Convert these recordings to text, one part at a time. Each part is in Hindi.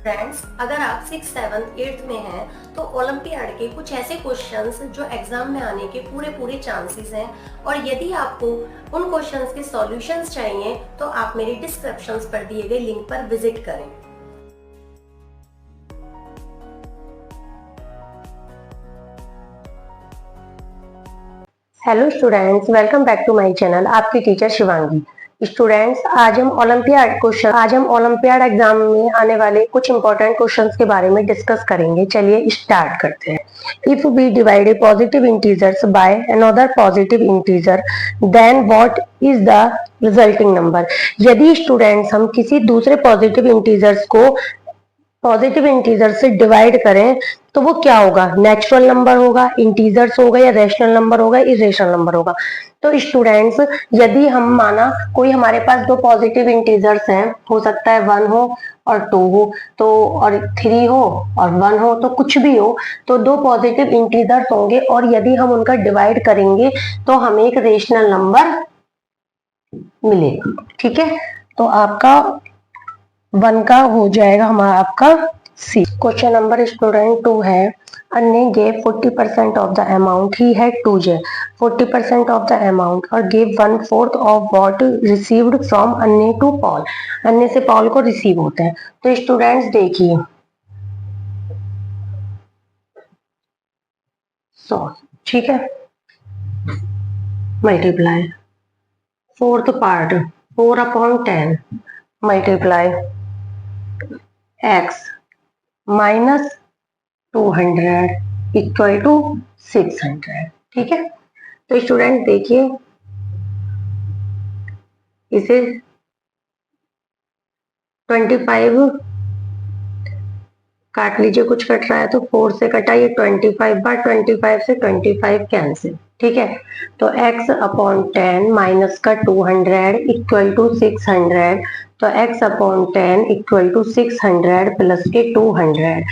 फ्रेंड्स, अगर आप 6, 7, 8 में हैं तो ओलंपियाड के कुछ ऐसे क्वेश्चंस जो एग्जाम में आने के पूरे पूरे चांसेस हैं, और यदि आपको उन क्वेश्चंस के सॉल्यूशंस चाहिए तो आप मेरे डिस्क्रिप्शंस पर दिए गए लिंक पर विजिट करें। Hello students, welcome back to my channel. आपकी टीचर शिवांगी। स्टूडेंट्स, आज हम ओलंपियाड एग्जाम में आने वाले कुछ इंपॉर्टेंट क्वेश्चंस के बारे में डिस्कस करेंगे। चलिए स्टार्ट करते हैं। If we divide a positive integers by another positive integer, then what is the resulting number. यदि स्टूडेंट्स हम किसी दूसरे पॉजिटिव इंटीजर्स को पॉजिटिव इंटीजर से डिवाइड करें तो वो क्या होगा? नेचुरल नंबर होगा, इंटीजर्स होगा, या रैशनल नंबर होगा, इरेशनल नंबर होगा। तो स्टूडेंट्स, यदि हम माना कोई हमारे पास दो पॉजिटिव इंटीजर्स हैं, हो सकता है 1 हो और 2 हो, तो और 3 हो और 1 हो, तो कुछ भी हो, तो दो पॉजिटिव इंटीजर्स होंगे और यदि हम उनका डिवाइड करेंगे तो हमें एक रेशनल नंबर मिलेगा। ठीक है, तो आपका 1 का हो जाएगा हमारा आपका सी। क्वेश्चन नंबर स्टूडेंट 2 है। अन्य gave 40% of the amount. He had 2 J, 40% of the amount, और gave 1/4 of what received from अन्य to Paul. अन्य से पॉल को रिसीव होते हैं। तो स्टूडेंट्स देखिए, 100, ठीक है, multiply 4th part 4/10 multiply x minus 200 equal to 600। ठीक है, तो स्टूडेंट देखिए, इसे 25 काट लीजिए, कुछ कट रहा है तो 4 से कटा, ये 25 बार 25 से 25 कैंसिल। ठीक है, तो x/10 माइनस का 200 इक्वल टू 600, तो x/10 इक्वल टू 600 प्लस के 200,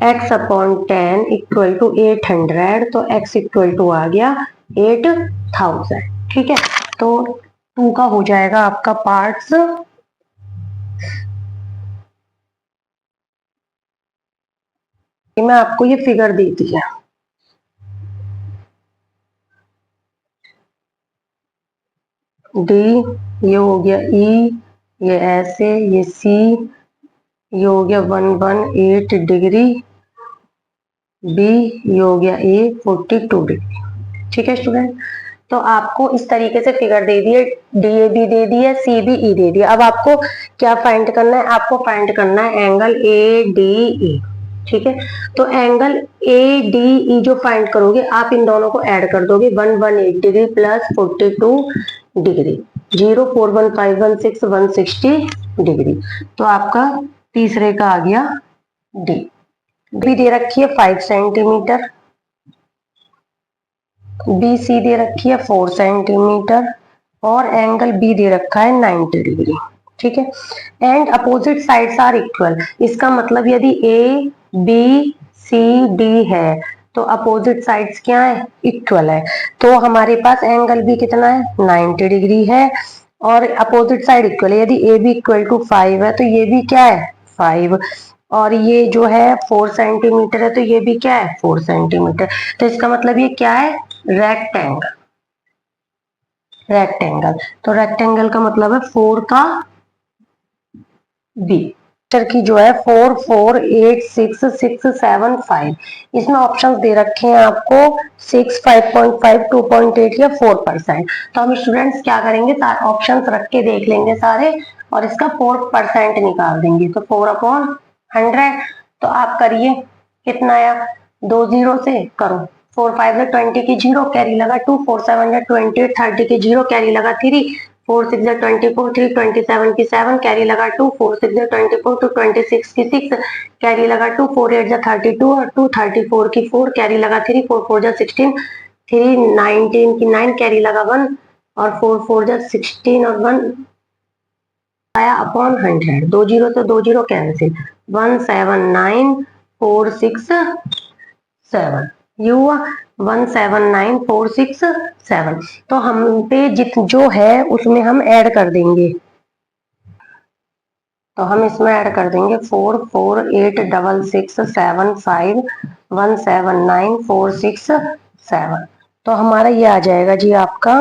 x/10 इक्वल टू 800, तो x इक्वल टू आ गया 8000। ठीक है, तो 2 का हो जाएगा आपका पार्ट्स। मैं आपको ये फिगर दी थी, डी, ये हो गया ई, ये ऐसे, ये सी, ये हो गया 118 डिग्री, बी, ये हो गया ए 42 डिग्री। ठीक है स्टूडेंट, तो आपको इस तरीके से फिगर दे दिए, डी ए बी दे दिया, सी बी ई दे दिया। अब आपको क्या फाइंड करना है? आपको फाइंड करना है एंगल ए डी ई। ठीक है, तो एंगल ए डी ई जो फाइंड करोगे, आप इन दोनों को ऐड कर दोगे, 118 डिग्री प्लस 42 डिग्री, 0 4 1 5 1 6 160 डिग्री। तो आपका तीसरे का आ गया डी। बी दे रखी है 5 सेंटीमीटर, बी सी दे रखी है 4 सेंटीमीटर, और एंगल बी दे रखा है 90 डिग्री। ठीक है, and opposite sides are equal. इसका मतलब यदि ए बी सी डी है तो अपोजिट साइड्स क्या है? इक्वल है। तो हमारे पास एंगल बी कितना है? 90 डिग्री है, और अपोजिट साइड इक्वल है। यदि ए बी इक्वल टू 5 है तो ये भी क्या है? 5, और ये जो है 4 सेंटीमीटर है तो ये भी क्या है? 4 सेंटीमीटर। तो इसका मतलब ये क्या है? रेक्टेंगल। रेक्टेंगल, तो रेक्टेंगल का मतलब है 4 का बी। की जो है 4 4 8 6 6 7 5, इसमें ऑप्शंस दे रखे हैं आपको 6 5.5 2.8 या 4%। तो हम स्टूडेंट्स क्या करेंगे? ऑप्शंस रख के देख लेंगे सारे और इसका 4% निकाल देंगे। तो 4/100, तो आप करिए, कितना आया? 2 0 से करो, 4 5 है 20 की 0 कैरी लगा 2, 4 7 है 28 30 की 0 कैरी लगा 3, 4 6 है 24 3 27 की 7 कैरी लगा 2, 4 6 है 24 2 26 की 6 कैरी लगा 2, 4 8 है 32 और 2 34 की 4 कैरी लगा 3, 4 4 है 16 3 19 की 9 कैरी लगा 1, और 4 4 है 16 और 1 आया अपॉन 100। 2 0 से 2 0 कैंसिल, 179467 ये हुआ 179467। तो हम पे जो है उसमें हम ऐड कर देंगे तो हम इसमें ऐड कर देंगे 4 4 8 6 6 7 5 1 7 9 4 6 7। तो हमारा ये आ जाएगा जी आपका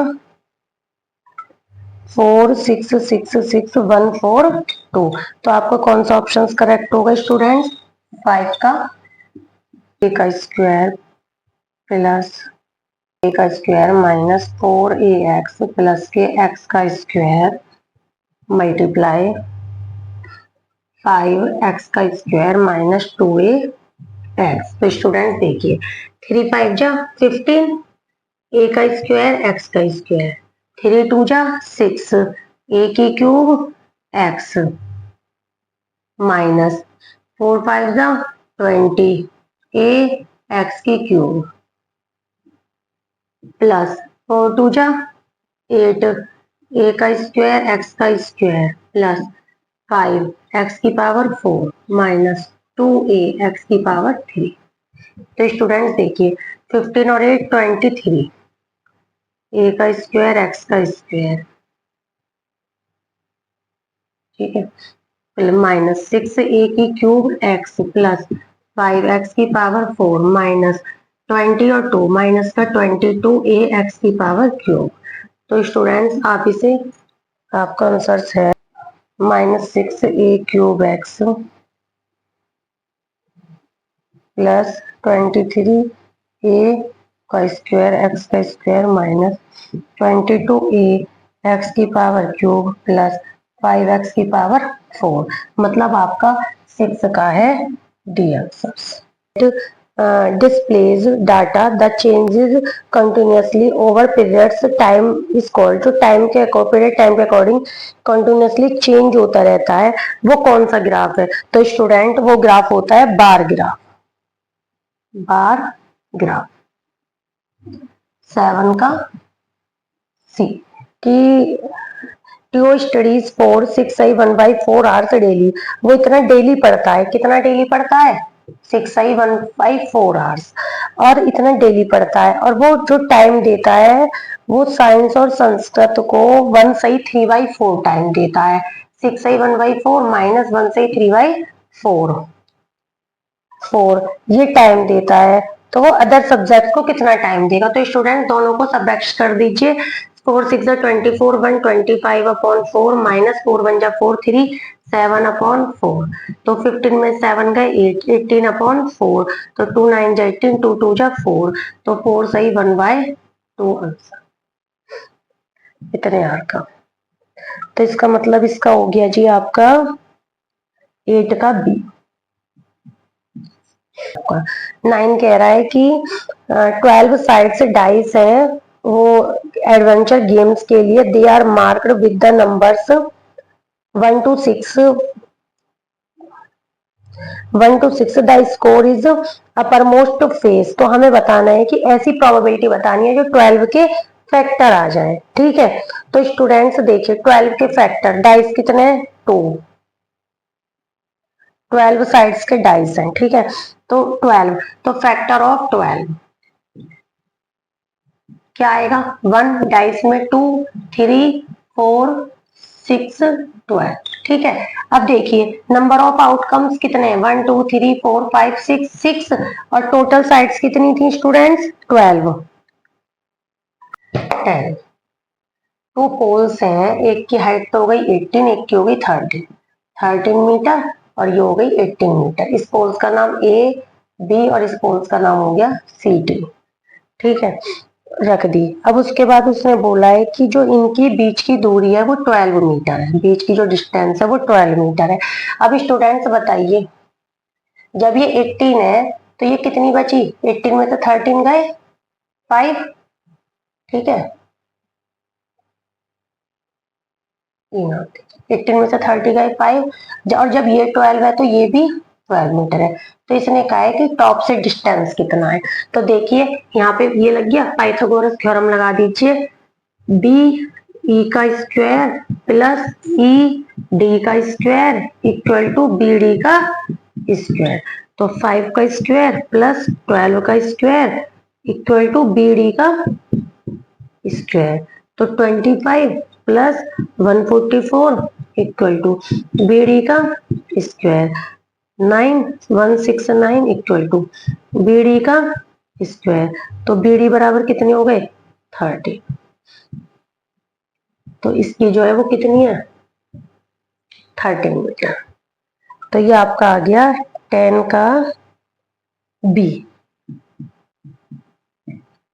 4 6 6 6 1 4 2। तो आपका कौन सा ऑप्शन करेक्ट होगा स्टूडेंट्स? 5 का ए का स्क्वायर प्लस ए का स्क्वायर माइनस 4ax प्लस के एक्स का स्क्वायर मल्टीप्लाई 5x का स्क्वायर माइनस 2ax। तो स्टूडेंट देखिए 3 5 जा 15, ए का स्क्वायर एक्स का स्क्वायर, 3 2 जा 6, ए की क्यूब एक्स माइनस 4 5 जा 20, ए एक्स की क्यूब प्लस 4 2 जा 8, ए का स्क्वायर एक्स का स्क्वायर प्लस 5 एक्स की पावर 4 माइनस 2a एक्स की पावर 3। तो स्टूडेंट्स देखिए 15 और 8 23, ए का स्क्वायर एक्स का स्क्वायर, ठीक है, माइनस 6 ए की क्यूब एक्स प्लस 5 एक्स की पावर 4 माइनस 20 और 2 माइनस का 22 ए एक्स की पावर क्यूब। तो स्टूडेंट्स आप इसे, आपका आंसर है माइनस 6 ए क्यूब एक्स प्लस 23 ए का स्क्वायर एक्स का स्क्वायर माइनस 22 ए एक्स की पावर क्यूब प्लस 5 एक्स की पावर 4। मतलब आपका 6 का है D answer. Displays data that changes continuously over periods time is called। जो टाइम के पीरियड टाइम के अकॉर्डिंग कंटिन्यूसली चेंज होता रहता है वो कौन सा ग्राफ है? तो स्टूडेंट वो ग्राफ होता है बार ग्राफ। बार ग्राफ 7 का सी कि टू studies for 6i1/4 hours daily. वो इतना डेली पढ़ता है, कितना डेली पढ़ता है? 6i1/4 आवर्स, और इतना डेली पढ़ता है। और वो जो टाइम देता है वो साइंस और संस्कृत को 1/3/4 टाइम देता है। 6i1/4 माइनस 1/3/4 ये टाइम देता है। तो वो अदर सब्जेक्ट को कितना टाइम देगा? तो स्टूडेंट दोनों को सब्ट्रैक्ट कर दीजिए। 4 6 24 1 25/4 माइनस 4 1 4 3 7/4। तो 15 में 7 गए 8 18/4। तो 2 9 18 2 2 4। तो 4 सही 1/2 आंसर इतने आर का। तो इसका मतलब इसका हो गया जी आपका 8 का बी। 9 कह रहा है कि 12 साइड्स डाइस है वो एडवेंचर गेम्स के लिए, they are marked with the numbers 1 to 6 the score is uppermost face. तो हमें बताना है कि ऐसी प्रोबेबिलिटी बतानी है जो 12 के फैक्टर आ जाए, ठीक है। तो स्टूडेंट्स देखिए 12 के फैक्टर डाइस कितने हैं? 2। 12 साइड्स के डाइस हैं, ठीक है। तो 12, तो फैक्टर ऑफ 12 क्या आएगा? 1 डाइस में 2 3 4 6 12, ठीक है। अब देखिए नंबर ऑफ आउटकम्स कितने हैं? 1 2 3 4 5 6 6 और टोटल साइड्स कितनी थी स्टूडेंट्स? 12 10। 2 पोल्स हैं, एक की हाइट तो हो गई 18, एक की हो गई 13 मीटर और ये हो गई 18 मीटर। इस पोल्स का नाम ए बी और इस पोल्स का नाम हो गया सी डी, ठीक है, रख दी। अब उसके बाद उसने बोला है कि जो इनकी बीच की दूरी है वो 12 मीटर है, बीच की जो डिस्टेंस है वो 12 मीटर है। अब स्टूडेंट्स बताइए जब ये 18 है तो ये कितनी बची? 18 में तो 13 गए 5, ठीक है, 18 में से 30 गए 5, और जब ये 12 है तो ये भी 12 मीटर है। तो इसने कहा है कि टॉप से डिस्टेंस कितना है। तो देखिए यहाँ पे ये लग गया, पाइथागोरस थ्योरम लगा दीजिए, बी ई का स्क्वायर प्लस ई डी का square equal to B D का स्क्वायर। तो 5 का स्क्वायर प्लस 12 का square equal to B D का स्क्वायर। तो 25 प्लस 144 इक्वल टू BD का स्क्वायर, 9169 इक्वल टू BD का स्क्वायर। तो BD बराबर कितने हो गए 30। तो इसकी जो है वो कितनी है 13 मीटर। तो ये आपका आ गया 10 का B।